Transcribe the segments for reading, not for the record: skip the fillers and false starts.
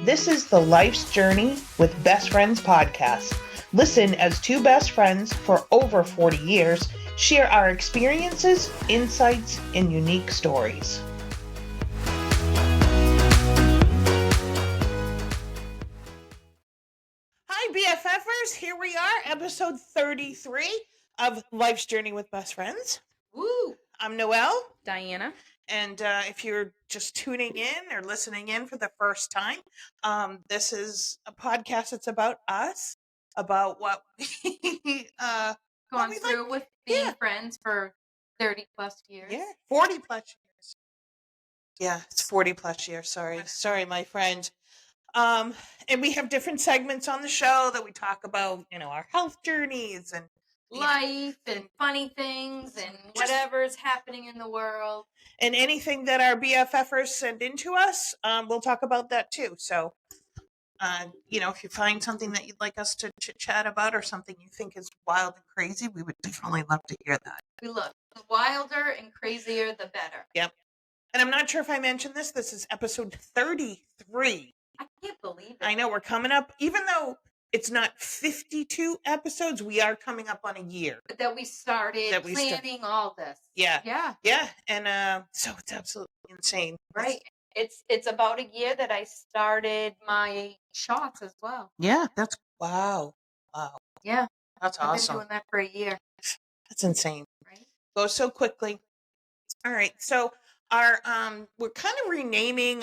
This is the Life's Journey with Best Friends podcast. Listen as two best friends for over 40 years share our experiences, insights, and unique stories. Hi, BFFers. Here we are, episode 33 of Life's Journey with Best Friends. Woo! I'm Noelle. Diana. And if you're just tuning in or listening in for the first time, this is a podcast that's about us, about what we Gone through with being friends for 30 plus years. Yeah, 40 plus years. Yeah, it's 40 plus years. Sorry, my friend. And we have different segments on the show that we talk about, our health journeys and life and funny things and whatever's happening in the world. And anything that our BFFers send into us, we'll talk about that too. So, if you find something that you'd like us to chit-chat about or something you think is wild and crazy, we would definitely love to hear that. The wilder and crazier, the better. Yep. And I'm not sure if I mentioned this. This is episode 33. I can't believe it. I know, we're coming up, even though it's not 52 episodes, we are coming up on a year. That we started planning all this. Yeah. Yeah. Yeah. And so it's absolutely insane. Right. It's about a year that I started my shots as well. Yeah. Wow. Yeah. That's I've awesome. been doing that for a year. That's insane. Right. Goes so quickly. All right. So our we're kind of renaming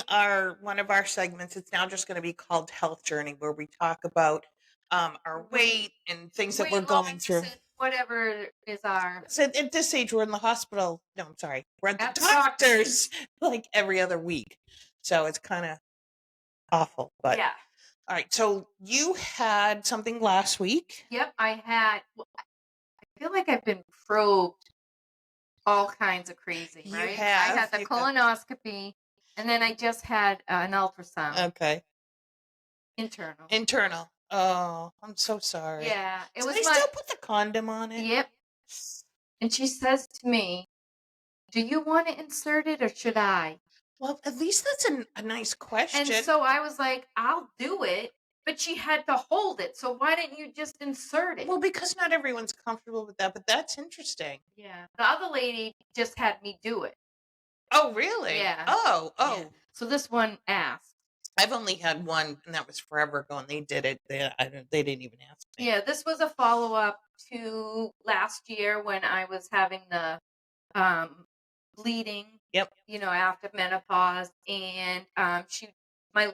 one of our segments. It's now just going to be called Health Journey, where we talk about our weight and things that we're going through. Whatever is our... So at this age, we're in the hospital. No, I'm sorry. We're at the doctors like every other week. So it's kind of awful. But yeah. All right. So you had something last week. Yep, I had. I feel like I've been probed all kinds of crazy, right? You have. I had the colonoscopy, and then I just had an ultrasound. Okay. Internal. Oh, I'm so sorry. Yeah. It was. They still put the condom on it? Yep. And she says to me, "Do you want to insert it or should I?" Well, at least that's a nice question. And so I was like, "I'll do it." But she had to hold it. So why didn't you just insert it? Well, because not everyone's comfortable with that, but that's interesting. Yeah. The other lady just had me do it. Oh, really? Yeah. Oh. Yeah. So this one asked. I've only had one, and that was forever ago, and they did it. They didn't even ask me. Yeah, this was a follow-up to last year when I was having the bleeding. Yep. After menopause, and my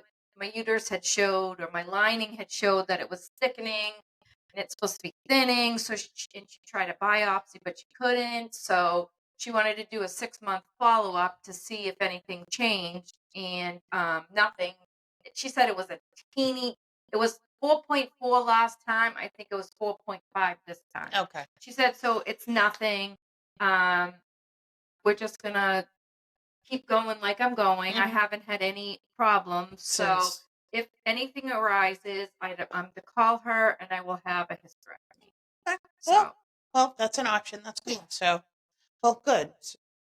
uterus had showed, or my lining had showed that it was thickening, and it's supposed to be thinning. So she tried a biopsy, but she couldn't. So she wanted to do a 6-month follow-up to see if anything changed, and nothing. She said it was it was 4.4 last time. I think it was 4.5 this time. Okay. She said, so it's nothing. We're just going to keep going like I'm going. Mm-hmm. I haven't had any problems. So if anything arises, I'm to call her and I will have a hysterectomy. Okay. Well, that's an option. That's good. So, well, good.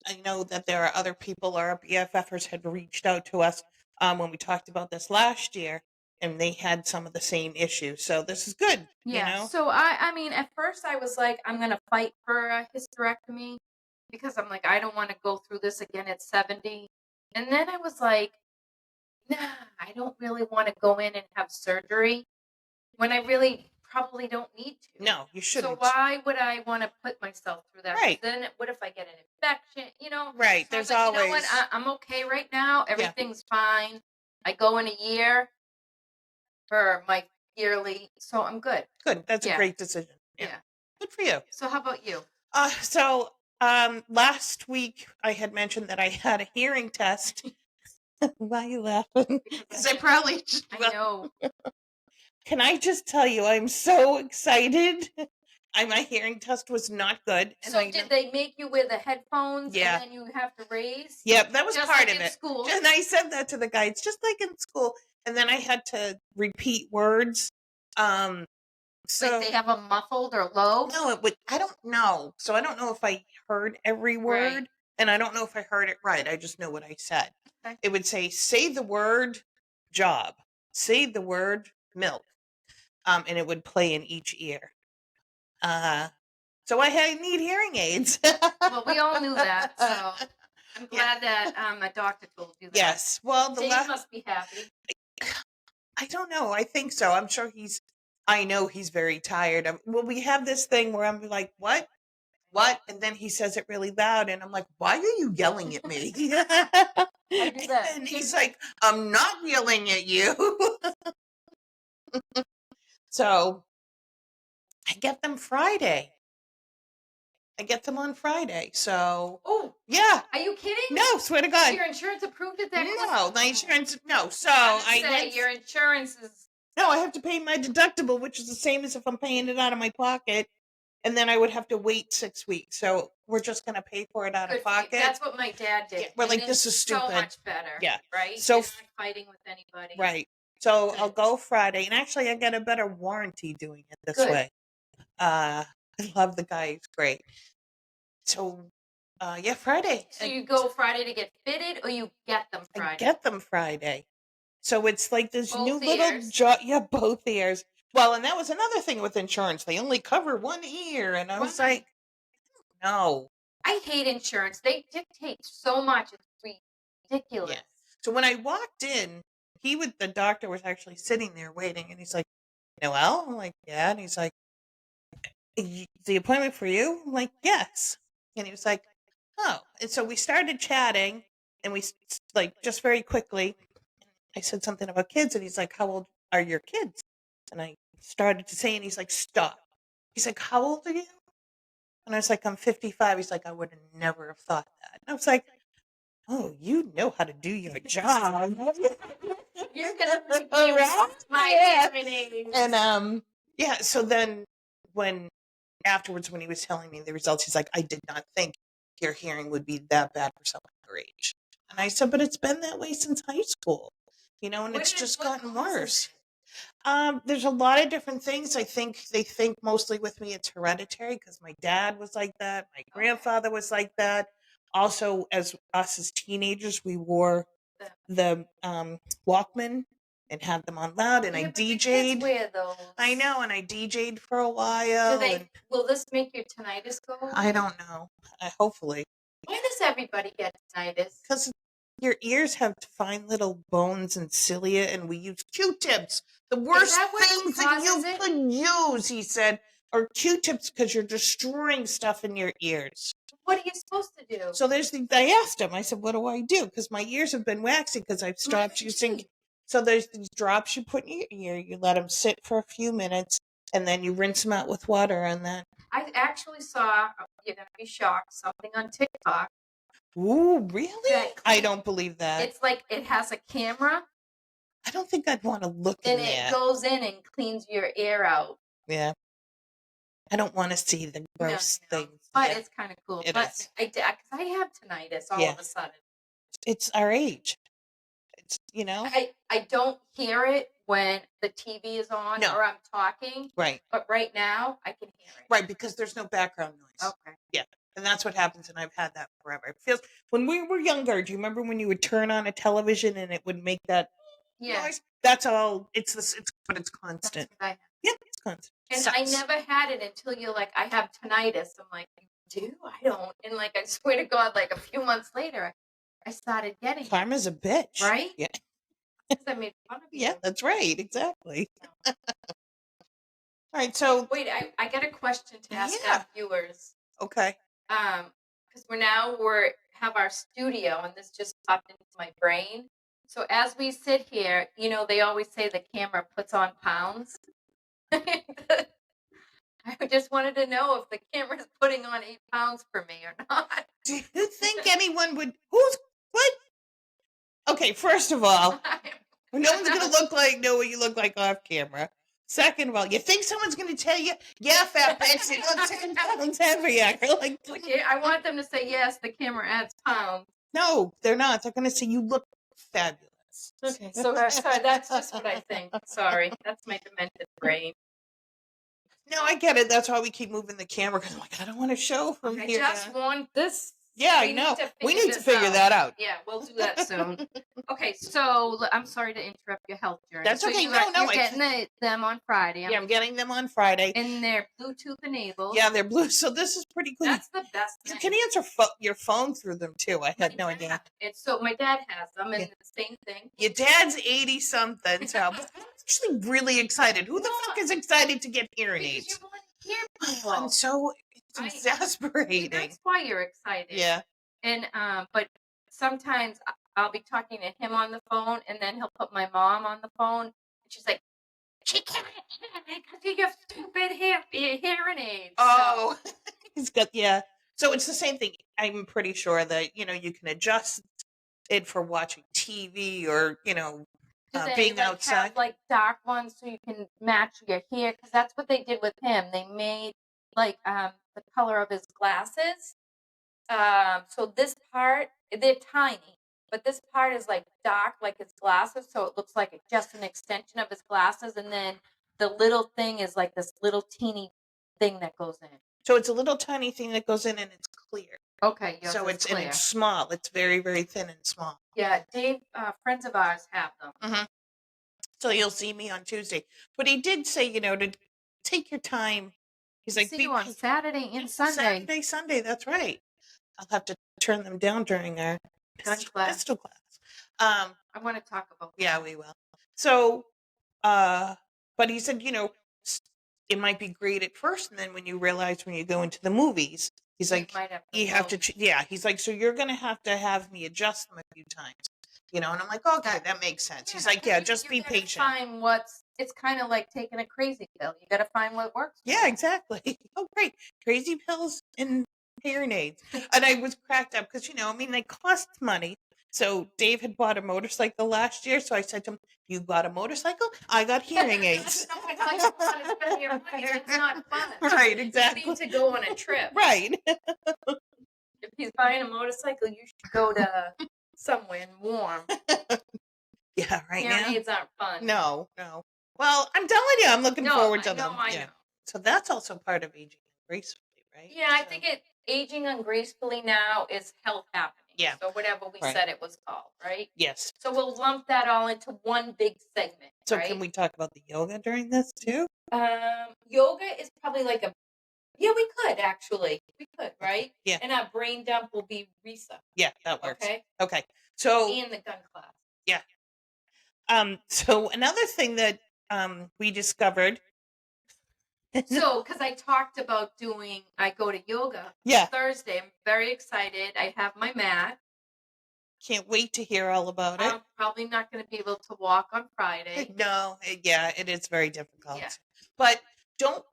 I know that there are other people, our BFFers had reached out to us when we talked about this last year, and they had some of the same issues. So this is good. Yeah. So I mean, at first I was like, I'm going to fight for a hysterectomy because I'm like, I don't want to go through this again at 70. And then I was like, nah, I don't really want to go in and have surgery when I really probably don't need to. No, you shouldn't. So why would I want to put myself through that? Right. Then what if I get an infection? Right. So there's like, always. You know what? I'm okay right now. Everything's fine. I go in a year for my yearly, so I'm good. Good. That's a great decision. Yeah. Good for you. So how about you? So last week I had mentioned that I had a hearing test. Why are you laughing? Because I probably just. I know. Can I just tell you, I'm so excited. My hearing test was not good. And so did they make you wear the headphones? Yeah. And then you have to raise? Yep, that was just part like of in it. School. And I said that to the guy. It's just like in school. And then I had to repeat words. So like they have a muffled or low? No, I don't know. So I don't know if I heard every word. Right. And I don't know if I heard it right. I just know what I said. Okay. It would say the word job. say the word milk, and it would play in each ear. So I need hearing aids. Well, we all knew that, so I'm glad that a doctor told you that. Yes. Well, Dave must be happy. I don't know. I think so. I'm sure I know he's very tired. Well, we have this thing where I'm like, what? What? And then he says it really loud, and I'm like, why are you yelling at me? I do that. And he's like, I'm not yelling at you. So I get them Friday. I get them on Friday. So yeah. Are you kidding? No, swear to God. Your insurance approved it that No, my insurance no. So your insurance is no, I have to pay my deductible, which is the same as if I'm paying it out of my pocket. And then I would have to wait 6 weeks. So we're just going to pay for it out of pocket. That's what my dad did. Yeah, we're like, this is stupid. So much better. Yeah. Right? So you're not fighting with anybody. Right. So I'll go Friday. And actually, I get a better warranty doing it this way. I love the guy. He's great. So, yeah, Friday. So you go Friday to get fitted, or you get them Friday? I get them Friday. So it's like this both new ears. little both ears. Well, and that was another thing with insurance. They only cover one ear. And I was like, no. I hate insurance. They dictate so much. It's ridiculous. Yeah. So when I walked in, the doctor was actually sitting there waiting. And he's like, Noelle? I'm like, yeah. And he's like, the appointment for you? I'm like, yes. And he was like, oh. And so we started chatting. And we, like, just very quickly, I said something about kids, and he's like, how old are your kids? And I started to say, and he's like, stop. He's like, how old are you? And I was like, I'm 55. He's like, I would have never have thought that. And I was like, oh, you know how to do your job. You're going to my age. And, yeah, so then afterwards, when he was telling me the results, he's like, I did not think your hearing would be that bad for someone your age. And I said, but it's been that way since high school. And it's just gotten worse. There's a lot of different things. I think they think mostly with me it's hereditary because my dad was like that. My grandfather was like that. Also, as teenagers, we wore the Walkman and had them on loud, and I DJ'd. Wear those. I know, and I DJ'd for a while. Will this make your tinnitus go away? I don't know. Hopefully. Why does everybody get tinnitus? Because your ears have fine little bones and cilia, and we use Q-tips. The worst things that you could use, he said, are Q-tips because you're destroying stuff in your ears. What are you supposed to do? So I asked him, I said, what do I do? Because my ears have been waxy because I've stopped using. So there's these drops you put in your ear, you let them sit for a few minutes, and then you rinse them out with water, and then. I actually saw, you're going to be shocked, something on TikTok. Ooh, really? I don't believe that. It's like it has a camera. I don't think I'd want to look in there. And it goes in and cleans your ear out. Yeah. I don't want to see the gross things. But it's kind of cool. It is. Because I have tinnitus all of a sudden. It's our age. It's, I don't hear it when the TV is on or I'm talking. Right. But right now, I can hear it. Right, because there's no background noise. Okay. Yeah. And that's what happens, and I've had that forever. It feels when we were younger. Do you remember when you would turn on a television and it would make that noise? That's all. It's but it's constant. Yeah, it's constant. And I never had it until you're like, I have tinnitus. I'm like, you do? I don't. And like, I swear to God, like a few months later, I started getting it. Karma's a bitch, right? Yeah. Because I made fun of you. Yeah, that's right. Exactly. All right. So wait, I got a question to ask our viewers. Okay. Because we have our studio, and this just popped into my brain. So as we sit here, they always say the camera puts on pounds. I just wanted to know if the camera's putting on 8 pounds for me or not. Do you think anyone would? What? Okay, first of all, no one's going to know what you look like off camera. Second of all, you think someone's going to tell you, yeah, fat bitch, you look 10 pounds heavier. Like, I want them to say, yes, the camera adds pounds. No, they're not. They're going to say, you look fabulous. Okay, so that's just what I think. Sorry, that's my demented brain. No, I get it. That's why we keep moving the camera, because I'm like, I don't want to show from here. I just want this Yeah, We I need know. to We figure need to this figure out. that out. Yeah, we'll do that soon. Okay, so I'm sorry to interrupt your health journey. That's So okay. you're No, getting them on Friday. yeah, I'm getting them on Friday. And they're Bluetooth enabled. Yeah, they're blue. So this is pretty cool. That's the best You thing. can answer your phone through them too. I had no idea. So my dad has them, and Yeah. the same thing. Your dad's 80-something, so I'm actually really excited. Who the fuck is excited to get hearing Because aids? you want to hear people. I'm so it's exasperating. That's why you're excited. Yeah. And but sometimes I'll be talking to him on the phone, and then he'll put my mom on the phone, and she's like, "She can't hear me because you have stupid hearing aids." Oh, he's got So it's the same thing. I'm pretty sure that you can adjust it for watching TV or Do they being outside. have dark ones so you can match your hair? Because that's what they did with him. They made the color of his glasses. So this part, they're tiny, but this part is dark, like his glasses, so it looks like it's just an extension of his glasses, and then the little thing is like this little teeny thing that goes in. So it's a little tiny thing that goes in and it's clear. Okay, So it's clear. and it's small. It's very, very thin and small. Yeah, Dave, friends of ours have them. Mm-hmm. So you'll see me on Tuesday. But he did say, to take your time. He's like, see you on Saturday and Sunday. Sunday. That's right. I'll have to turn them down during our pistol class. I want to talk about that. Yeah, we will. So, but he said, it might be great at first, and then when you realize when you go into the movies, he's like, you have to, he's like, so you're going to have me adjust them a few times, and I'm like, okay, that makes sense. He's like, yeah, just be patient. It's kind of like taking a crazy pill. You got to find what works. Yeah, exactly. Oh, great. Crazy pills and hearing aids. And I was cracked up because, they cost money. So Dave had bought a motorcycle last year. So I said to him, you got a motorcycle? I got hearing aids. It's not fun. Right, exactly. You need to go on a trip. Right. If he's buying a motorcycle, you should go to somewhere warm. Yeah, right now. Hearing aids aren't fun. No. Well, I'm telling you, I'm looking forward to them. I know. So that's also part of aging gracefully, right? Yeah, I think aging ungracefully now is health happening. Yeah. So whatever we said it was called, right? Yes. So we'll lump that all into one big segment. So can we talk about the yoga during this too? Yoga is probably we could actually. We could, right? Yeah. And our brain dump will be Risa. Yeah, that works. Okay. So and the gun class. Yeah. So another thing that we discovered. So, because I talked about I go to yoga Thursday. I'm very excited. I have my mat. Can't wait to hear all about it. I'm probably not going to be able to walk on Friday. No, it is very difficult. Yeah. But don't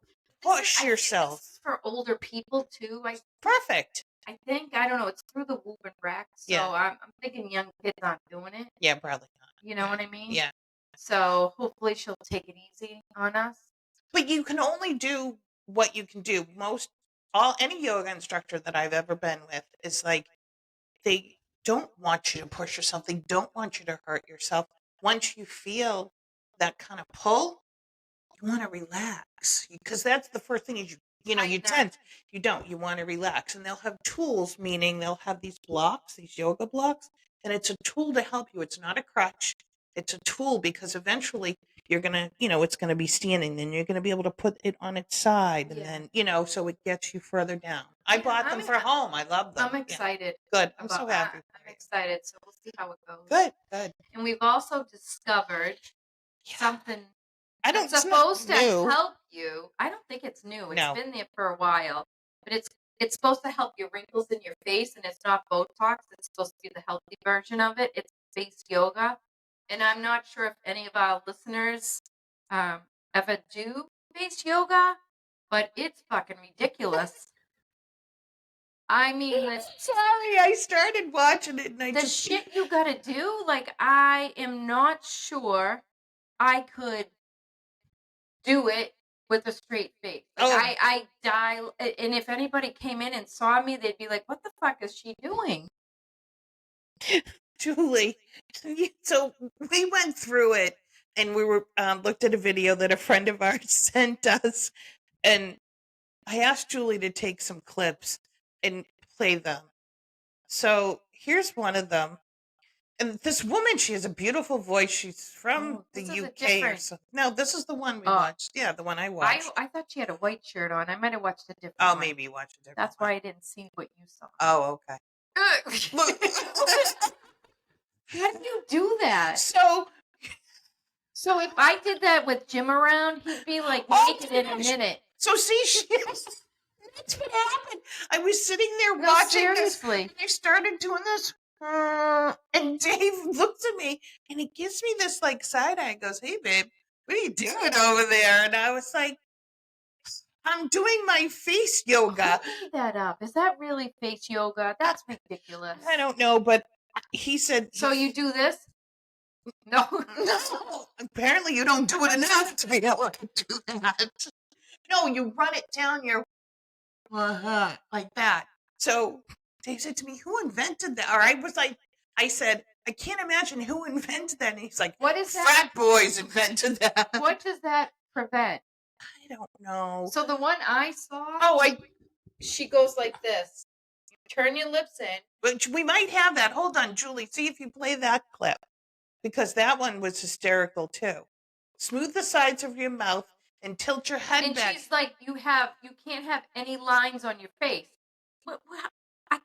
push yourself. This is for older people too. Perfect. I think, I don't know, it's through the Whoop and Rack. So I'm thinking young kids aren't doing it. Yeah, probably not. You know what I mean? Yeah. So hopefully she'll take it easy on us. But you can only do what you can do. Any yoga instructor that I've ever been with is they don't want you to push yourself. They don't want you to hurt yourself. Once you feel that kind of pull, you want to relax because that's the first thing is you tense. You don't. You want to relax, and they'll have tools, meaning they'll have these blocks, these yoga blocks, and it's a tool to help you. It's not a crutch. It's a tool because eventually you're going to, it's going to be standing. Then you're going to be able to put it on its side. And then, so it gets you further down. I bought them for home. I love them. I'm excited. Good. I'm so happy. I'm excited. So we'll see how it goes. Good. And we've also discovered something it's supposed to help you. I don't think it's new. It's been there for a while. But it's supposed to help your wrinkles in your face. And it's not Botox. It's supposed to be the healthy version of it. It's face yoga. And I'm not sure if any of our listeners ever do face yoga, but it's fucking ridiculous. I mean, sorry, I started watching it and shit you gotta do. I am not sure I could do it with a straight face. I dial, and if anybody came in and saw me, they'd be like, "What the fuck is she doing?" Julie, so we went through it and we were looked at a video that a friend of ours sent us, and I asked Julie to take some clips and play them, So here's one of them. And this woman, she has a beautiful voice. She's from Oh, the this is a UK or different. something. No, this is the one we Oh, watched. Yeah, the one I watched. I thought she had a white shirt on. I might have watched a different Oh, one. maybe you watched a different That's one. why I didn't see what you saw. Oh, okay. Look. How do you do that? So if I did that with Jim around, he'd be like Oh, naked in a gosh. minute. So see, that's what happened. I was sitting there No, watching this, seriously. and I started doing this, and Dave looks at me, and he gives me this like side eye. And goes, "Hey, babe, what are you doing over there?" And I was like, "I'm doing my face yoga." Who made that up? Is that really face yoga? That's ridiculous. I don't know, but he said. So you do this? No. No. Apparently, you don't do it enough to be able to do that. No, you run it down your like that. So Dave said to me, "Who invented that?" Or I was like, I said, "I can't imagine who invented that." And he's like, What is that? "Frat boys invented that." What does that prevent? I don't know. So the one I saw, Oh, she goes like this. You turn your lips in. but we might have that. Hold on, Julie. See if you play that clip, because that one was hysterical too. Smooth the sides of your mouth and tilt your head And back. she's like, you can't have any lines on your face. I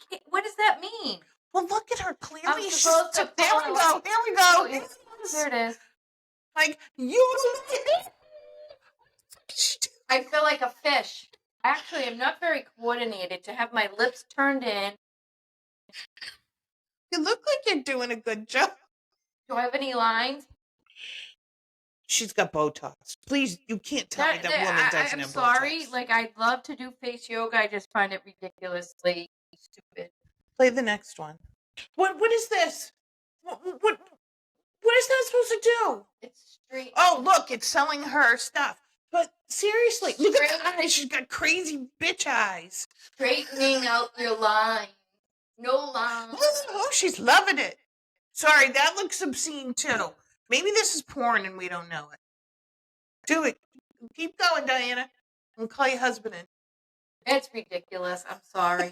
can't. What does that mean? Well, look at her clearly. I'm supposed to There we go. There we go. Oh, there it is. Like you. I feel like a fish. Actually, I'm not very coordinated to have my lips turned in. You look like you're doing a good job. Do I have any lines? She's got Botox. Please, you can't tell me that woman doesn't I'm have sorry. Botox. Like, I'd love to do face yoga. I just find it ridiculously stupid. Play the next one. What is this? What is that supposed to do? It's straight. Oh, look, it's selling her stuff. But seriously, look at her eyes. She's got crazy bitch eyes. Straightening out your lines. No lines. Oh, she's loving it. Sorry, that looks obscene too. Maybe this is porn and we don't know it. Do it. Keep going, Diana. And call your husband in. It's ridiculous. I'm sorry.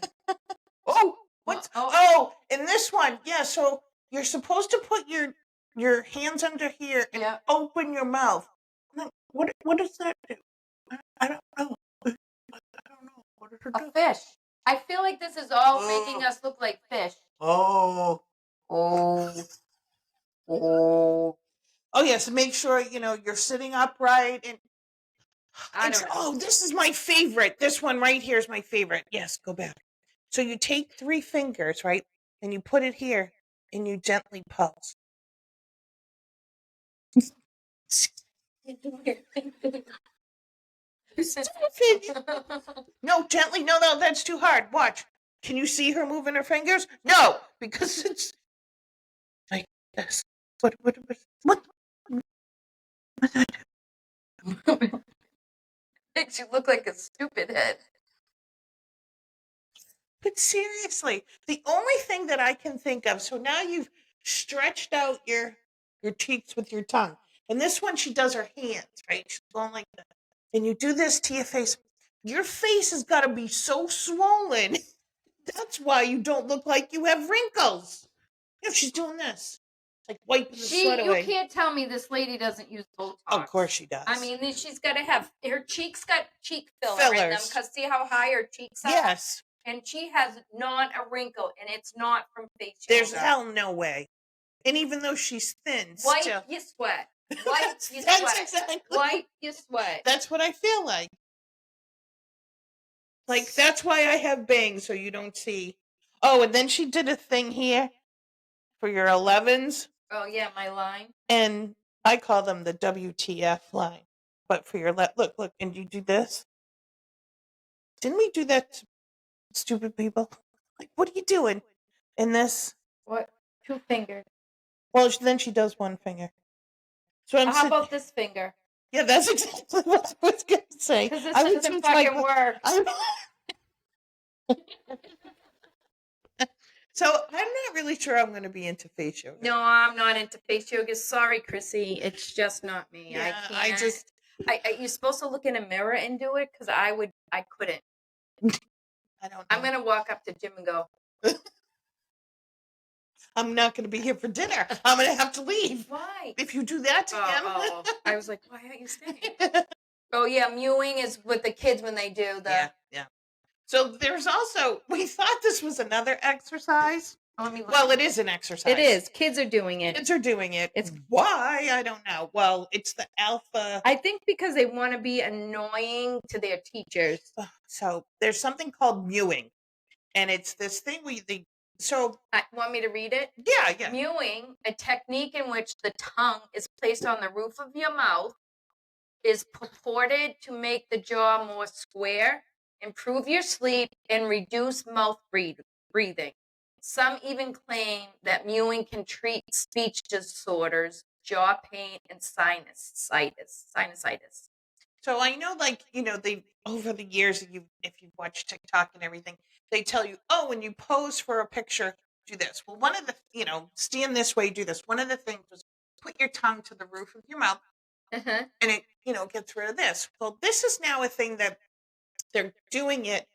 Oh, what's and this one, yeah, so you're supposed to put your hands under here and open your mouth. What does that do? I don't know. I don't know. What does it do? A fish. I feel like this is all making us look like fish. Oh. Oh, Yes, make sure you're sitting upright and this is my favorite. This one right here is my favorite. Yes, go back. So you take 3 fingers, right? And you put it here and you gently pulse. No, gently. No, that's too hard. Watch. Can you see her moving her fingers? No, because it's like this. What? Makes you look like a stupid head. But seriously, the only thing that I can think of, so now you've stretched out your cheeks with your tongue. And this one, she does her hands, right? She's going like that. And you do this to your face. Your face has got to be so swollen. That's why you don't look like you have wrinkles. She's doing this. Like wiping the sweat away. You can't tell me this lady doesn't use Botox. Of course she does. I mean, she's got to have, her cheeks got cheek fillers in them, because see how high her cheeks are? Yes. And she has not a wrinkle, and it's not from face yoga. There's hell no way. And even though she's thin, wipe still. your sweat. Wipe your That's sweat. exactly. Wipe your sweat. That's what I feel like. Like, that's why I have bangs, so you don't see. Oh, and then she did a thing here for your 11s. Oh, yeah, my line. And I call them the WTF line. But for your look, and you do this. Didn't we do that to stupid people? Like, what are you doing? In this? What? 2 fingers. Well, then she does 1 finger. So how about this finger? Yeah, that's exactly what I was going to say. Because this doesn't fucking work. So I'm not really sure I'm going to be into face yoga. No, I'm not into face yoga. Sorry, Chrissy. It's just not me. Yeah, I can't. You're supposed to look in a mirror and do it, because I couldn't. I don't know. I'm going to walk up to Jim and go. I'm not going to be here for dinner. I'm going to have to leave. Why? If you do that to him. Oh. I was like, why aren't you staying? Oh, yeah, mewing is with the kids when they do the... Yeah. So there's also, we thought this was another exercise. Let me look. Well, it is an exercise. It is. Kids are doing it. Kids are doing it. It's why, I don't know. Well, it's the alpha. I think because they want to be annoying to their teachers. So there's something called mewing. And it's this thing Want me to read it? Yeah. Mewing, a technique in which the tongue is placed on the roof of your mouth, is purported to make the jaw more square, improve your sleep, and reduce mouth breathing. Some even claim that mewing can treat speech disorders, jaw pain, and sinusitis. So I know, they over the years, if you've watched TikTok and everything, they tell you, oh, when you pose for a picture, do this. Well, one of the, stand this way, do this. One of the things was put your tongue to the roof of your mouth, Uh-huh. and it, gets rid of this. Well, this is now a thing that they're doing it.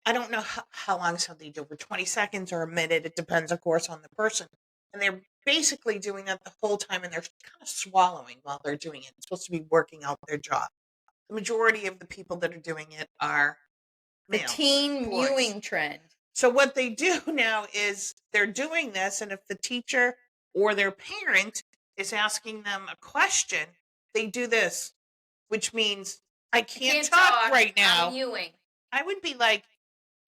I don't know how long they do, for 20 seconds or a minute. It depends, of course, on the person. And they're basically doing that the whole time, and they're kind of swallowing while they're doing it. It's supposed to be working out their jaw. The majority of the people that are doing it are males, the teen boys. mewing trend. So what they do now is they're doing this, and if the teacher or their parent is asking them a question, they do this, which means I can't talk right now. I'm mewing. I would be like,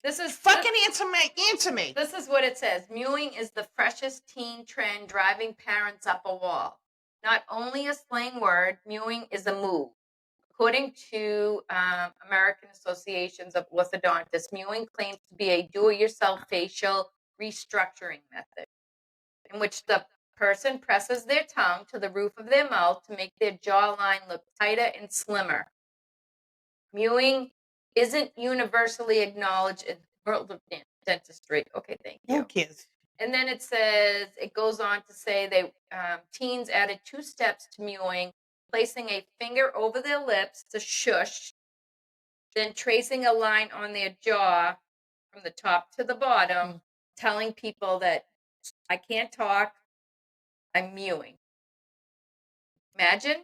this is fucking answer me. This is what it says. Mewing is the freshest teen trend driving parents up a wall. Not only a slang word, mewing is a move. According to American Associations of Orthodontists, mewing claims to be a do-it-yourself facial restructuring method in which the person presses their tongue to the roof of their mouth to make their jawline look tighter and slimmer. Mewing isn't universally acknowledged in the world of dentistry. Okay, thank you. No kids. And then it goes on to say teens added 2 steps to mewing, placing a finger over their lips to shush, then tracing a line on their jaw from the top to the bottom, telling people that I can't talk, I'm mewing. Imagine?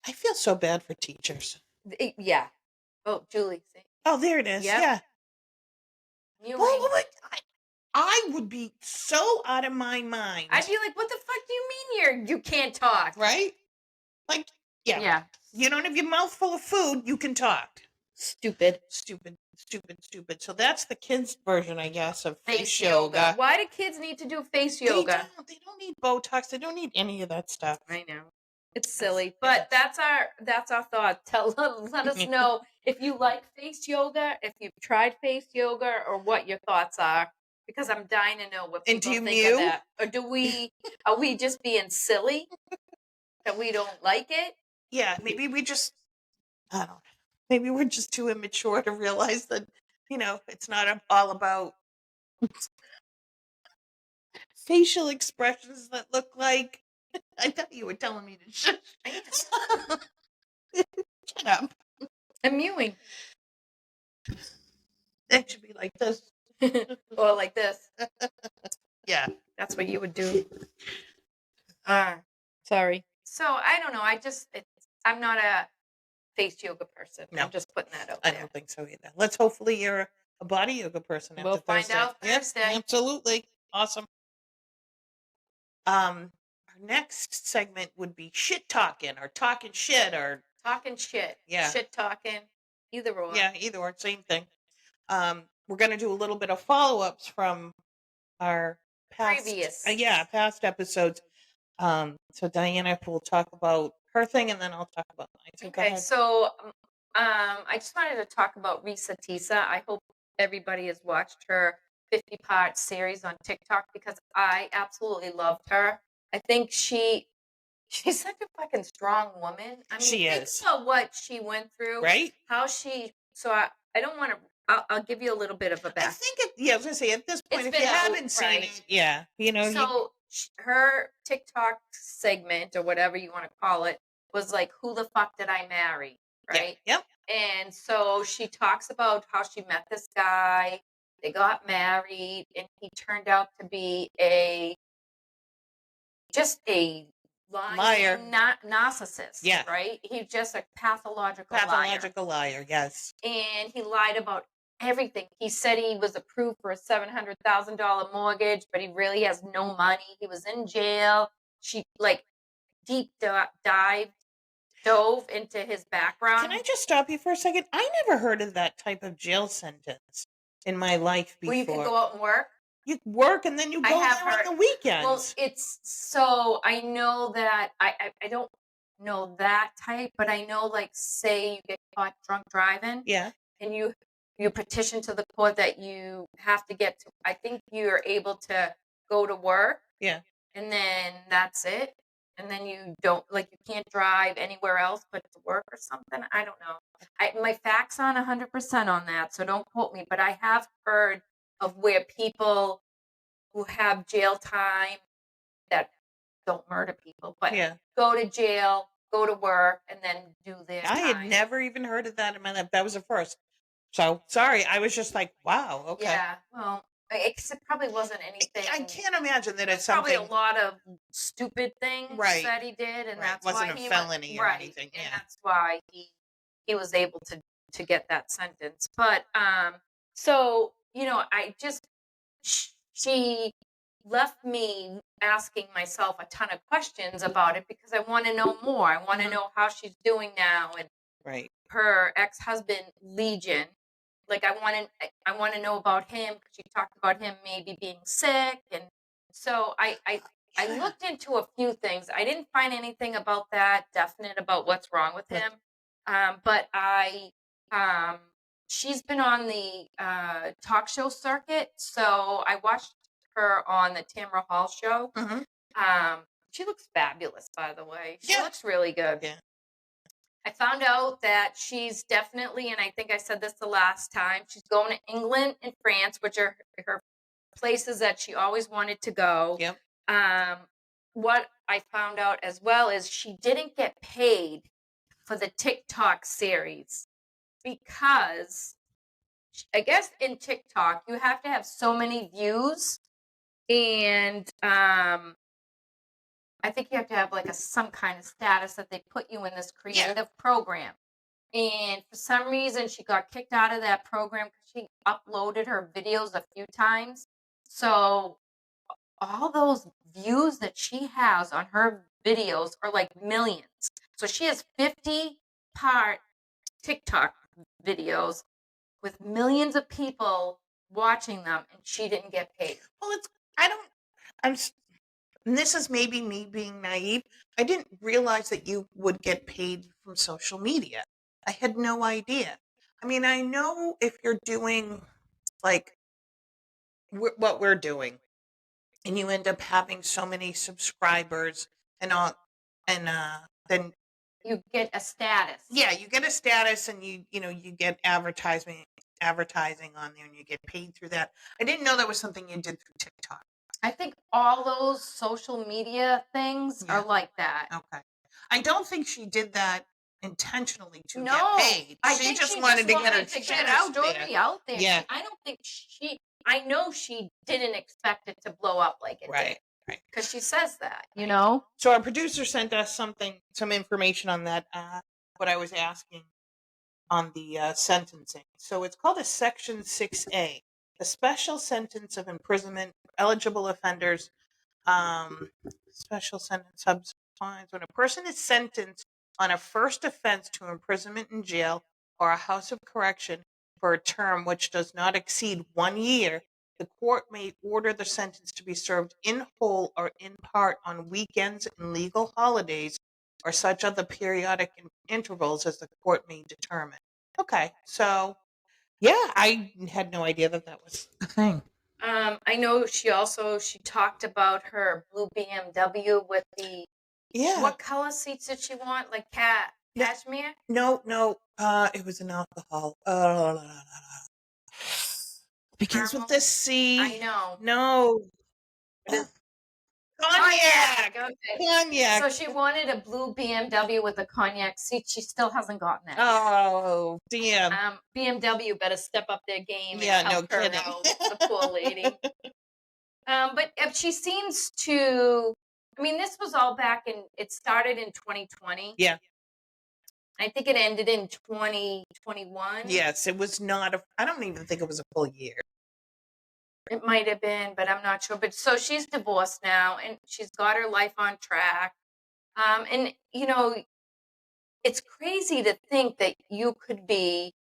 I feel so bad for teachers. Yeah. Oh, Julie. See? Oh, there it is. Yep. Yeah. Mewing. Well, I would be so out of my mind. I'd be like, what the fuck do you mean you can't talk? Right? Like, yeah. You don't have your mouth full of food, you can talk. Stupid. So that's the kids' version, I guess, of face yoga. Why do kids need to do face yoga? They don't need Botox. They don't need any of that stuff. I know. It's silly, but that's our thought. Let us know if you like face yoga, if you've tried face yoga, or what your thoughts are. Because I'm dying to know what people think of that. Or are we just being silly that we don't like it? Yeah, maybe I don't know. Maybe we're just too immature to realize that, it's not all about facial expressions that look like. I thought you were telling me to shut up. I'm mewing. That should be like this. Or like this. Yeah. That's what you would do. Sorry. So, I don't know. I'm not a face yoga person. No. I'm just putting that out there. I don't think so either. Let's hopefully you're a body yoga person after Thursday. We'll find out Thursday. Yes, absolutely. Awesome. Our next segment would be shit talking or talking shit or talking shit. Yeah. Shit talking. Either or. Yeah, either or. Same thing. We're going to do a little bit of follow-ups from our past episodes. So Diana will talk about her thing, and then I'll talk about mine. Okay, so I just wanted to talk about Risa Tisa. I hope everybody has watched her 50-part series on TikTok because I absolutely loved her. I think she's such a fucking strong woman. I mean, she think is. about what she went through, right? I don't want to. I'll give you a little bit of a back. I think I was gonna say at this point, if you haven't seen it, yeah, So her TikTok segment or whatever you want to call it was like, "Who the fuck did I marry?" Right? Yep. And so she talks about how she met this guy. They got married, and he turned out to be a just a Liar. lying narcissist, Yeah. right? He's just a pathological liar. Pathological liar, yes. And he lied about everything. He said he was approved for a $700,000 mortgage, but he really has no money. He was in jail. She like dove into his background. Can I just stop you for a second? I never heard of that type of jail sentence in my life before. Where you could go out and work? You work and then you go there on the weekends. Well, it's so I know that I don't know that type, but I know, like, say you get caught drunk driving, Yeah. and you petition to the court that you have to get to. I think you're able to go to work. Yeah. And then that's it. And then you don't, like, you can't drive anywhere else but to work or something. I don't know. My facts aren't 100% on that, so don't quote me. But I have heard of where people who have jail time that don't murder people, but Yeah. go to jail, go to work, and then do their I time. had never even heard of that in my life. That was the first. So sorry, I was just like, wow, okay. Yeah, well, it probably wasn't anything. I can't imagine that it's probably something. a lot of stupid things Right. that he did, and Right. that's Wasn't why a he felony or anything. And Yeah. that's why he was able to get that sentence. But so I just she left me asking myself a ton of questions about it because I want to know more. I want to know how she's doing now, and Right. her ex-husband Legion. Like, I want to know about him because she talked about him maybe being sick, and so I looked into a few things. I didn't find anything about that definite about what's wrong with him, but she's been on the talk show circuit, so I watched her on the Tamara Hall show. She looks fabulous, by the way. She looks really good. Yeah. I found out that she's definitely, and I think I said this the last time, she's going to England and France, which are her places that she always wanted to go. Yep. What I found out as well is she didn't get paid for the TikTok series because I guess in TikTok you have to have so many views, and I think you have to have like some kind of status that they put you in this creative program. And for some reason, she got kicked out of that program because she uploaded her videos a few times. So all those views that she has on her videos are like millions. So she has 50-part TikTok videos with millions of people watching them, and she didn't get paid. Well, and this is maybe me being naive. I didn't realize that you would get paid from social media. I had no idea. I mean, I know if you're doing like what we're doing, and you end up having so many subscribers and all, and then you get a status. Yeah, you get a status, and you get advertising on there, and you get paid through that. I didn't know that was something you did through TikTok. I think all those social media things are like that. Okay. I don't think she did that intentionally to get paid. I She think just she wanted to wanted get her to shit get out her story out there. Yeah. I don't think I know she didn't expect it to blow up like it did. Right. Because she says that, So our producer sent us some information on that, what I was asking on the sentencing. So it's called a Section 6A, a special sentence of imprisonment for eligible offenders. Special sentence subfines when a person is sentenced on a first offense to imprisonment in jail or a house of correction for a term which does not exceed 1 year, the court may order the sentence to be served in whole or in part on weekends and legal holidays or such other periodic intervals as the court may determine. Okay, so yeah, I had no idea that was a thing. I know she talked about her blue BMW with the what color seats did she want? Like cashmere? No, it was an alcohol. Begins with the C. I know. No. Cognac. Okay. Cognac. So she wanted a blue BMW with a cognac seat. She still hasn't gotten that. Oh, damn. BMW better step up their game and no help her kidding. out, the poor lady. But she seems to I mean, this was all back it started in 2020. Yeah. I think it ended in 2021. Yes, it was not I don't even think it was a full year. It might have been, but I'm not sure. But so she's divorced now and she's got her life on track. And it's crazy to think that you could be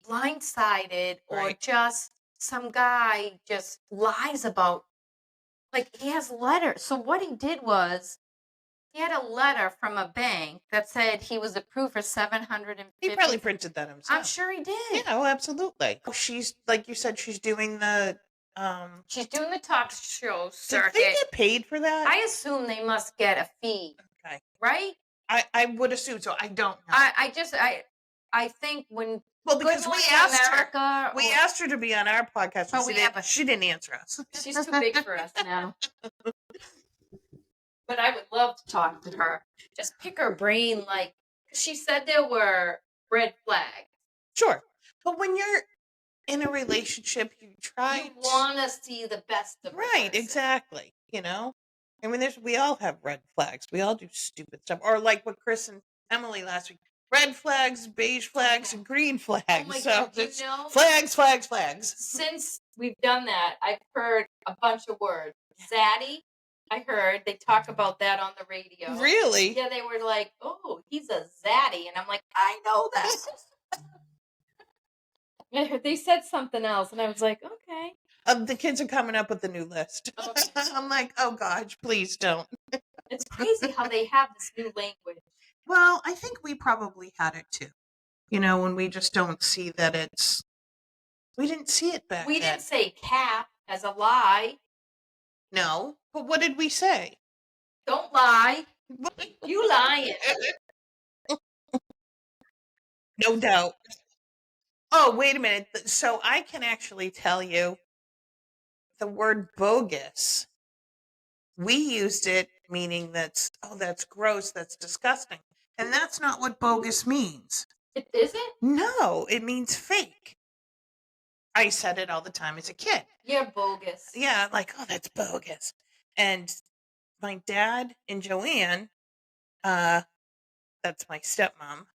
blindsided or Right. just some guy just lies about, like, he has letters. So what he did was he had a letter from a bank that said he was approved for 750. He probably printed that himself. I'm sure he did. Yeah, oh, absolutely. She's, like you said, she's doing the talk show circuit. Did they get paid for that? I assume they must get a fee. Okay. Right? I would assume so. I don't know. I think when because we asked America, her, we asked her to be on our podcast. But she didn't answer us. She's too big for us now. But I would love to talk to her. Just pick her brain, like, she said there were red flags. Sure, but when you're in a relationship, you want to see the best of right. person. Exactly. I mean, we all have red flags. We all do stupid stuff, or like what Chris and Emily last week. Red flags, beige flags, and green flags. Oh my God, flags. Since we've done that, I've heard a bunch of words. Zaddy, I heard they talk about that on the radio. Really? Yeah, they were like, "Oh, he's a zaddy," and I'm like, "I know that." They said something else, and I was like, "Okay." The kids are coming up with a new list. Okay. I'm like, oh gosh, please don't. It's crazy how they have this new language. Well, I think we probably had it too. When we just don't see that we didn't see it back then. We didn't say cap as a lie. No, but what did we say? Don't lie. You lying. No doubt. Oh, wait a minute. So I can actually tell you the word bogus. We used it meaning that's gross, that's disgusting. And that's not what bogus means. It isn't? No, it means fake. I said it all the time as a kid. You're bogus. Yeah, like, oh, that's bogus. And my dad and Joanne, that's my stepmom,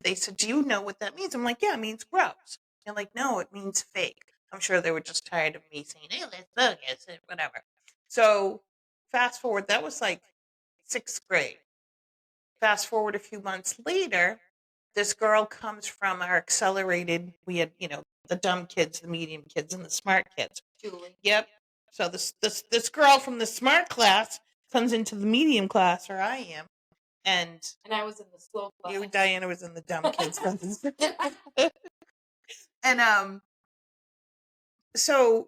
they said, do you know what that means? I'm like, yeah, it means gross. They're like, no, it means fake. I'm sure they were just tired of me saying, oh, that's bogus, and whatever. So fast forward, that was like 6th grade. Fast forward a few months later, this girl comes from our accelerated, we had, the dumb kids, the medium kids, and the smart kids. Julie. Yep. So this girl from the smart class comes into the medium class, or I am. And I was in the slow class. Diana was in the dumb kids class. And so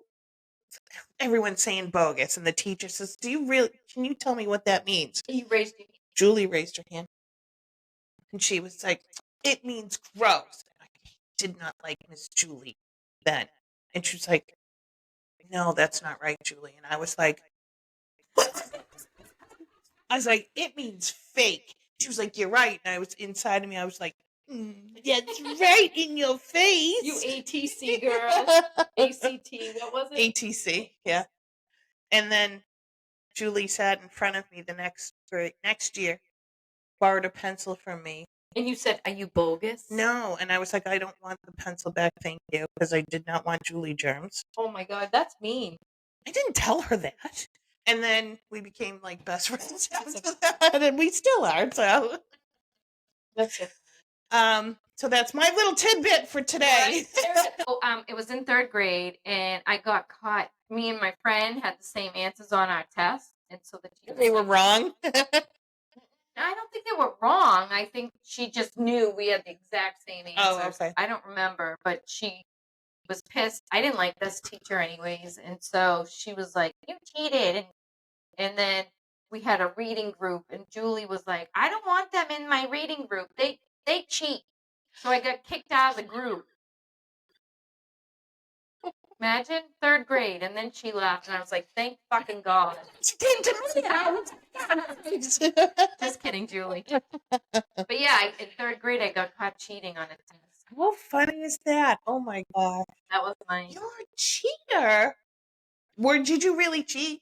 everyone's saying bogus, and the teacher says, can you tell me what that means? You raised your hand. Julie raised her hand. And she was like, it means gross. And I did not like Miss Julie then. And she was like, no, that's not right, Julie. And I was like, it means fake. She was like, you're right. And I was inside of me, I was like, that's right in your face. You ATC girl. ACT, what was it? ATC, yeah. And then Julie sat in front of me the next year, borrowed a pencil from me. And you said, are you bogus? No. And I was like, I don't want the pencil back, thank you, because I did not want Julie germs. Oh my God, that's mean. I didn't tell her that. And then we became like best friends after that, and we still are, so. That's it. So that's my little tidbit for today. It was in 3rd grade, and I got caught. Me and my friend had the same answers on our test, and so the teacher They were wrong. I don't think they were wrong. I think she just knew we had the exact same answers. Oh, okay. I don't remember, but she was pissed. I didn't like this teacher anyways, and so she was like, "You cheated," and then we had a reading group, and Julie was like, "I don't want them in my reading group. They cheat." So I got kicked out of the group. Imagine 3rd grade, and then she left, and I was like, "Thank fucking God." She came to me. Just kidding, Julie. But yeah, in 3rd grade, I got caught cheating on a test. How funny is that? Oh my gosh. That was my. You're a cheater. Did you really cheat?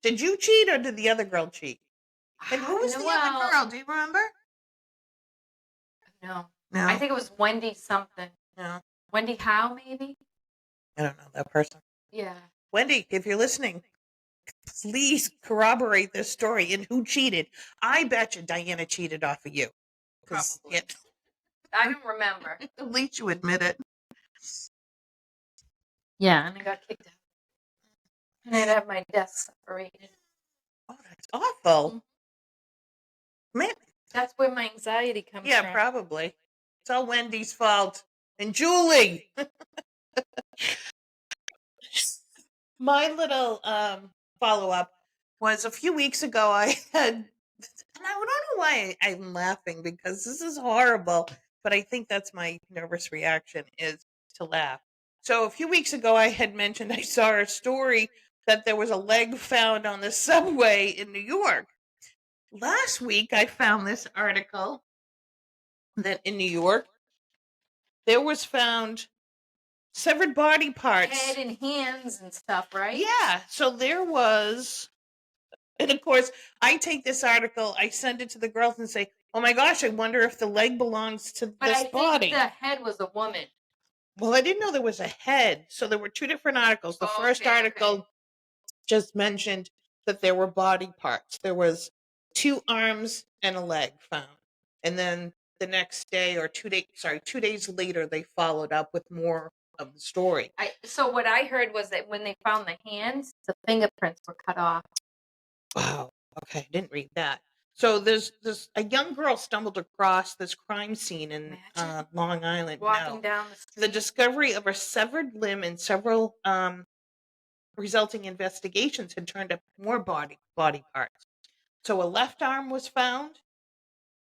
Did you cheat or did the other girl cheat? And who was the other Noelle. girl? Do you remember? No. No. I think it was Wendy something. No. Wendy Howe, maybe? I don't know that person. Yeah. Wendy, if you're listening, please corroborate this story and who cheated. I bet you Diana cheated off of you. Probably. I don't remember. At least you admit it. Yeah, and I got kicked out. And I'd have my desk separated. Oh, that's awful. Mm-hmm. Man. That's where my anxiety comes from. Yeah, probably. It's all Wendy's fault. And Julie. My little follow-up was a few weeks ago I had, and I don't know why I'm laughing because this is horrible, but I think that's my nervous reaction is to laugh. So a few weeks ago I had mentioned I saw a story that there was a leg found on the subway in New York. Last week I found this article that in New York there was found severed body parts. Head and hands and stuff, right? Yeah. So there was, and of course, I take this article, I send it to the girls and say, oh my gosh, I wonder if the leg belongs to But this I body. think the head was a woman. Well, I didn't know there was a head. So there were two different articles. The first article just mentioned that there were body parts. There was 2 arms and a leg found. And then the next day or 2 days later, they followed up with more of the story. So what I heard was that when they found the hands, the fingerprints were cut off. Wow. Okay, I didn't read that. So there's a young girl stumbled across this crime scene in Long Island. Walking down the street. The discovery of a severed limb and several resulting investigations had turned up more body parts. So a left arm was found,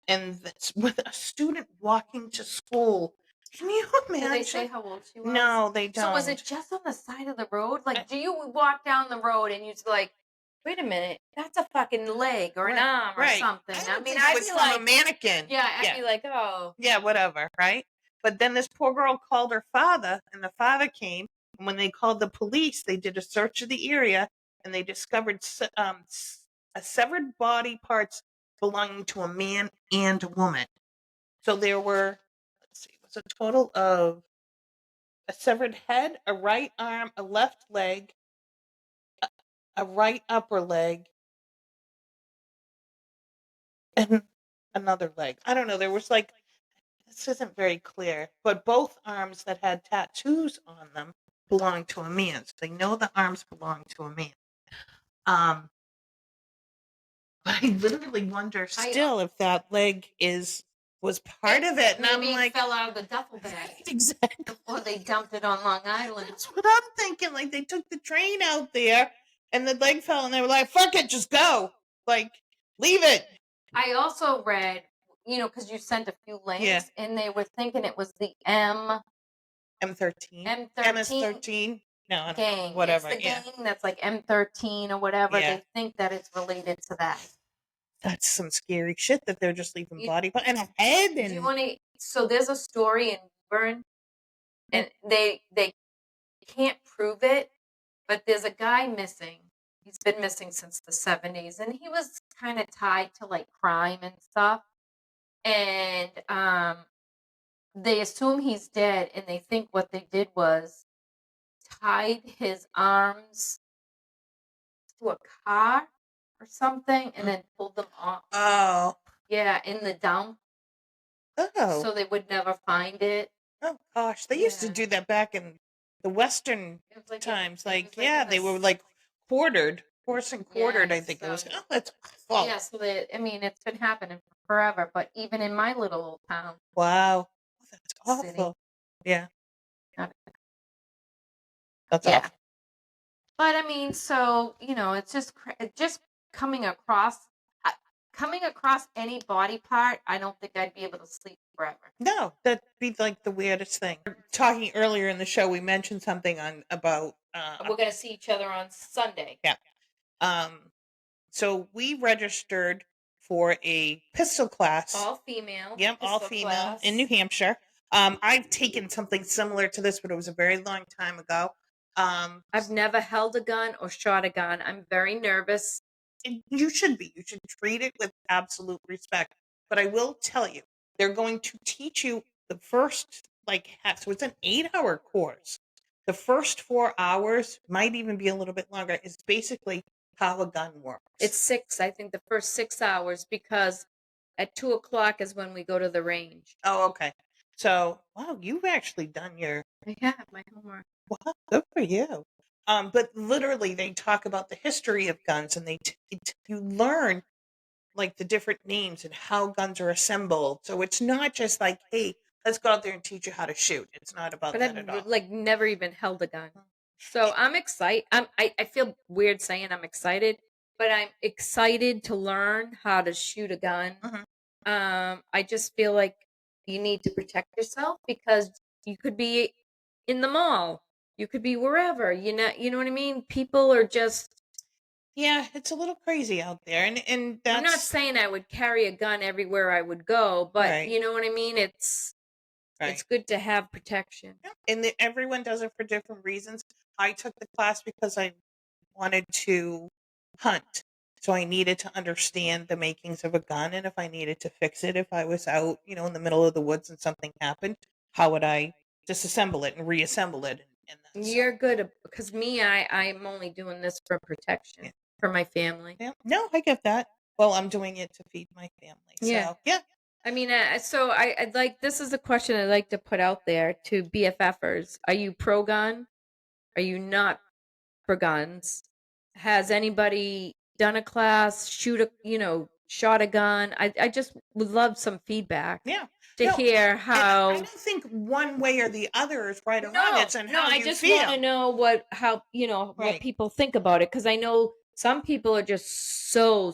and that's with a student walking to school. Can you imagine? Do they say how old she was? No, they don't. So was it just on the side of the road? Like, do you walk down the road and you're like, wait a minute, that's a fucking leg or an arm or something? I mean, I'd be like a mannequin. Yeah, I'd be like, oh. Yeah, whatever, right? But then this poor girl called her father, and the father came. And when they called the police, they did a search of the area, and they discovered a severed body parts belonging to a man and a woman. So there were, let's see, it was a total of a severed head, a right arm, a left leg, a right upper leg, and another leg. I don't know. There was like, this isn't very clear, but both arms that had tattoos on them belonged to a man. So they know the arms belong to a man. But I literally wonder still if that leg was part of it. And I'm like, fell out of the duffel bag. Exactly. Before they dumped it on Long Island. That's what I'm thinking. Like they took the train out there and the leg fell and they were like, fuck it, just go. Like, leave it. I also read, because you sent a few links and they were thinking it was the M13. MS-13. No, I don't know. Whatever. It's the gang that's like M13 or whatever. They think that it's related to that. That's some scary shit that they're just leaving body and a head. And do you want to? So there's a story in Burn, and they can't prove it, but there's a guy missing. He's been missing since the 70s, and he was kind of tied to like crime and stuff. And they assume he's dead, and they think what they did was tied his arms to a car or something, and then pulled them off. Oh. Yeah, in the dump. Oh. So they would never find it. Oh, gosh. They used to do that back in the Western times. They were like quartered. Horse and quartered, I think it was. Oh, that's awful. Yeah, so it's been happening forever, but even in my little old town. Wow. That's awful. City. Yeah. That's awful. But I mean, so, it's just coming across any body part, I don't think I'd be able to sleep forever. No, that'd be like the weirdest thing. Talking earlier in the show, we mentioned something about we're going to see each other on Sunday. Yeah. So we registered for a pistol class. All female. Yep, all female class. In New Hampshire. I've taken something similar to this, but it was a very long time ago. I've never held a gun or shot a gun. I'm very nervous. And you should be. You should treat it with absolute respect. But I will tell you, they're going to teach you the first, so it's an 8-hour course. The first 4 hours, might even be a little bit longer, is basically how a gun works. It's 6, I think the first 6 hours, because at 2:00 is when we go to the range. Oh, okay. So, wow, you've actually done your, I have my homework. wow, good for you. But literally, they talk about the history of guns, and you learn like the different names and how guns are assembled. So it's not just like, hey, let's go out there and teach you how to shoot. It's not about But that at all. I've never even held a gun. So I'm excited. I feel weird saying I'm excited, but I'm excited to learn how to shoot a gun. Mhm. I just feel like you need to protect yourself, because you could be in the mall, you could be wherever. You know what I mean. People are just. Yeah, it's a little crazy out there, and I'm not that's saying I would carry a gun everywhere I would go, but right. you know what I mean. It's Right. good to have protection. Yeah, and everyone does it for different reasons. I took the class because I wanted to hunt. So I needed to understand the makings of a gun, and if I needed to fix it, if I was out, in the middle of the woods and something happened, how would I disassemble it and reassemble it? And that's You're good, because me, I'm only doing this for protection yeah. for my family. Yeah. No, I get that. Well, I'm doing it to feed my family. Yeah. So yeah. I mean, so I'd like, this is a question I'd like to put out there to BFFers. Are you pro gun? Are you not for guns? Has anybody done a class, shot a gun? I just would love some feedback Yeah. to No, hear and I how. don't think one way or the other is right or wrong. No, It's on no, how I you just want to feel. know what Right. people think about it, because I know some people are just so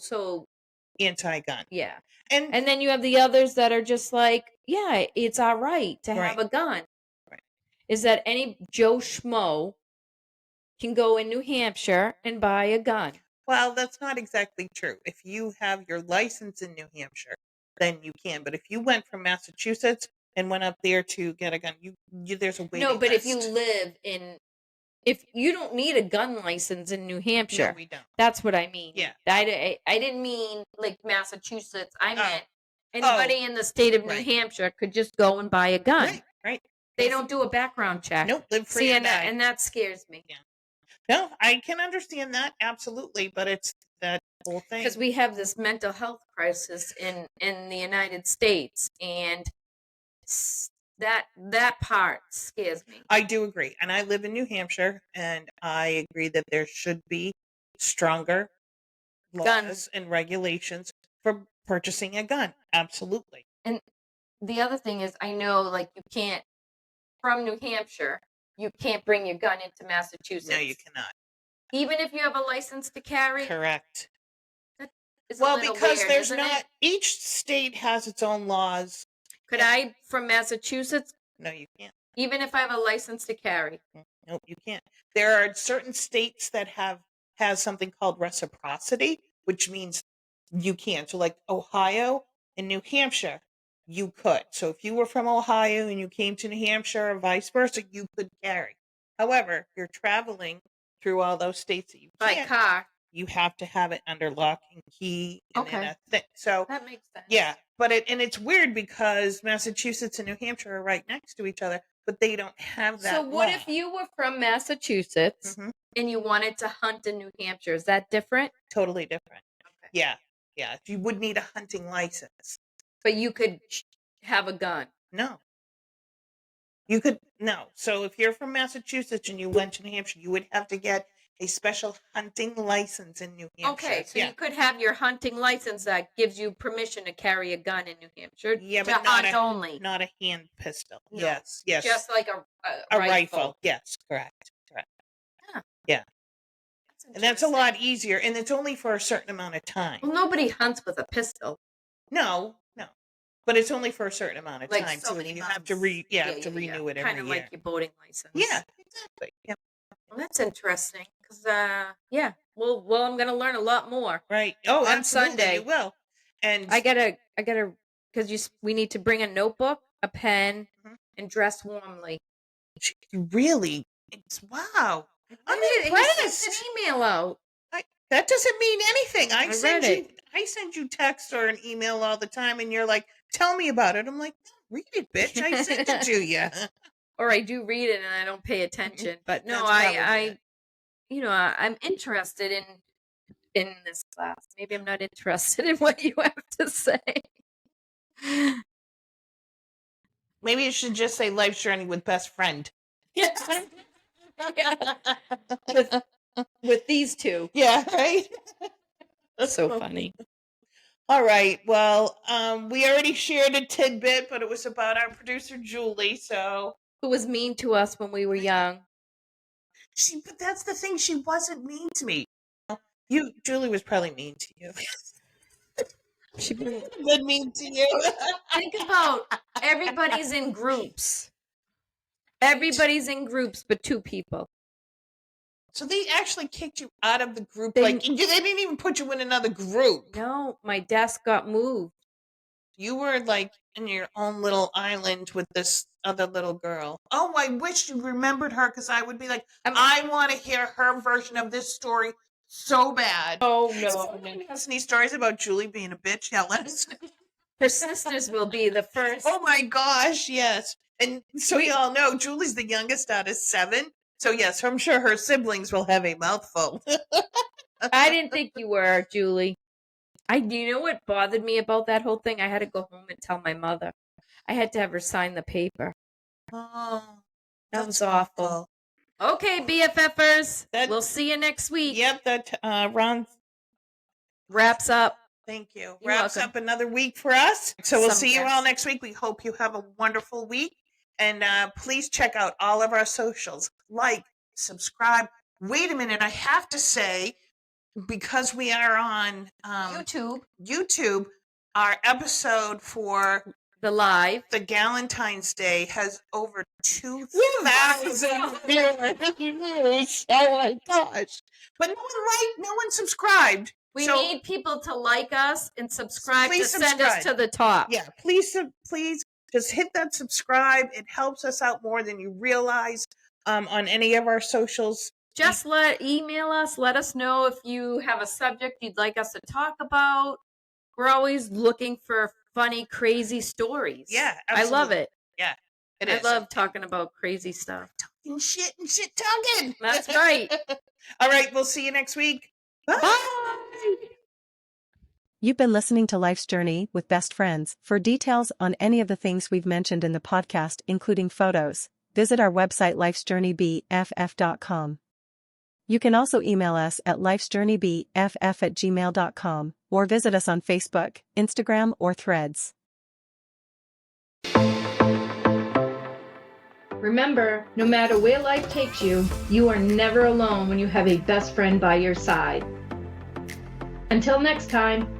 Anti-gun. yeah. And And then you have the others that are just like, yeah, it's all right to have right. a gun. Right. Is that any Joe Schmo can go in New Hampshire and buy a gun? Well, that's not exactly true. If you have your license in New Hampshire, then you can. But if you went from Massachusetts and went up there to get a gun, there's a No, waiting but if you list. live in, if you don't need a gun license in New No, Hampshire, we don't. that's what I mean. Yeah. I didn't mean like Massachusetts. I Oh. meant Oh. anybody in the state of New Right. Hampshire could just go and buy a gun. Right. Right. They don't do a background check. Nope. Live free See, or die. and that scares me. Yeah. No, I can understand that absolutely, but it's that whole thing. Because we have this mental health crisis in the United States, and that part scares me. I do agree, and I live in New Hampshire, and I agree that there should be stronger Gun. laws and regulations for purchasing a gun. Absolutely. And the other thing is, I know, like, you can't, from New Hampshire, you can't bring your gun into Massachusetts. No, you cannot. Even if you have a license to carry. Correct. That is Well, a little because weird, there's isn't not it? each state has its own laws. Could I, from Massachusetts, No, you can't. even if I have a license to carry? Nope, you can't. There are certain states that has something called reciprocity, which means you can. So like Ohio and New Hampshire, you could. So if you were from Ohio and you came to New Hampshire or vice versa, you could carry. However, if you're traveling through all those states that you By can't, car. you have to have it under lock and key and in Okay. a thing. So That makes sense. yeah, but it's weird because Massachusetts and New Hampshire are right next to each other, but they don't have that. So what law. if you were from Massachusetts Mhm. and you wanted to hunt in New Hampshire? Is that different? Totally different. Okay. Yeah, yeah. You would need a hunting license. But you could have a gun. No, you could no. So if you're from Massachusetts and you went to New Hampshire, you would have to get a special hunting license in New Hampshire. Okay, so yeah, you could have your hunting license that gives you permission to carry a gun in New Hampshire. yeah, to but not hunt only. not a hand pistol. No, Yes, yes, just like a a rifle. rifle. Yes, correct, correct. Huh. Yeah, That's and that's a lot interesting. easier, and it's only for a certain amount of time. Well, nobody hunts with a pistol. No, no, but it's only for a certain amount of Like time so too, many and you months. have to renew it every Kind of year. like your boating license. Yeah, exactly. Yeah. Well, that's interesting. Because yeah. Well, I'm gonna learn a lot more. Right. Oh, On absolutely. Sunday. You will. And I gotta, because we need to bring a notebook, a pen, Mhm. and dress warmly. you really, Wow. I'm He impressed. sent an email out. That doesn't mean anything. I read send you text or an email all the time, and you're like, "Tell me about it." I'm like, "Read it, bitch. I sent it to you." Or I do read it and I don't pay attention. But no, That's probably I I'm interested in this class. Maybe I'm not interested in what you have to say. Maybe you should just say "Life's Journey with Best Friend." Yeah. With these two. Yeah, right. So funny. All right. Well, we already shared a tidbit, but it was about our producer Julie. So Who was mean to us when we were young. but that's the thing. She wasn't mean to me. Julie was probably mean to you. She been mean to you. Think about everybody's in groups. Everybody's in groups but two people. So they actually kicked you out of the group. They didn't even put you in another group. No, my desk got moved. You were like in your own little island with this other little girl. Oh, I wish you remembered her, because I would be like, I want to hear her version of this story so bad. Oh, no. So has any stories about Julie being a bitch? Yeah, let us know. Her sisters will be the first. Oh my gosh, yes. And so you all know, Julie's the youngest out of 7. So yes, I'm sure her siblings will have a mouthful. I didn't think you were, Julie. You know what bothered me about that whole thing? I had to go home and tell my mother. I had to have her sign the paper. Oh, that was awful. Okay, BFFers. We'll see you next week. Yep, that Ron wraps up. Thank you. You're Wraps welcome. up another week for us. So we'll see you Some all next week. We hope you have a wonderful week. And please check out all of our socials. Like, subscribe. Wait a minute. I have to say, because we are on YouTube, our episode for the Galentine's Day has over 2,000 viewers. Oh my gosh. But no one subscribed. We need people to like us and subscribe to send us to the top. Yeah, please just hit that subscribe. It helps us out more than you realize on any of our socials. Just email us. Let us know if you have a subject you'd like us to talk about. We're always looking for funny, crazy stories. Yeah, absolutely. I love it. Yeah, it is. I love talking about crazy stuff. Talking shit and shit talking. That's right. All right, we'll see you next week. Bye. Bye. You've been listening to Life's Journey with Best Friends. For details on any of the things we've mentioned in the podcast, including photos, visit our website lifesjourneybff.com. You can also email us at lifesjourneybff@gmail.com or visit us on Facebook, Instagram, or Threads. Remember, no matter where life takes you, you are never alone when you have a best friend by your side. Until next time.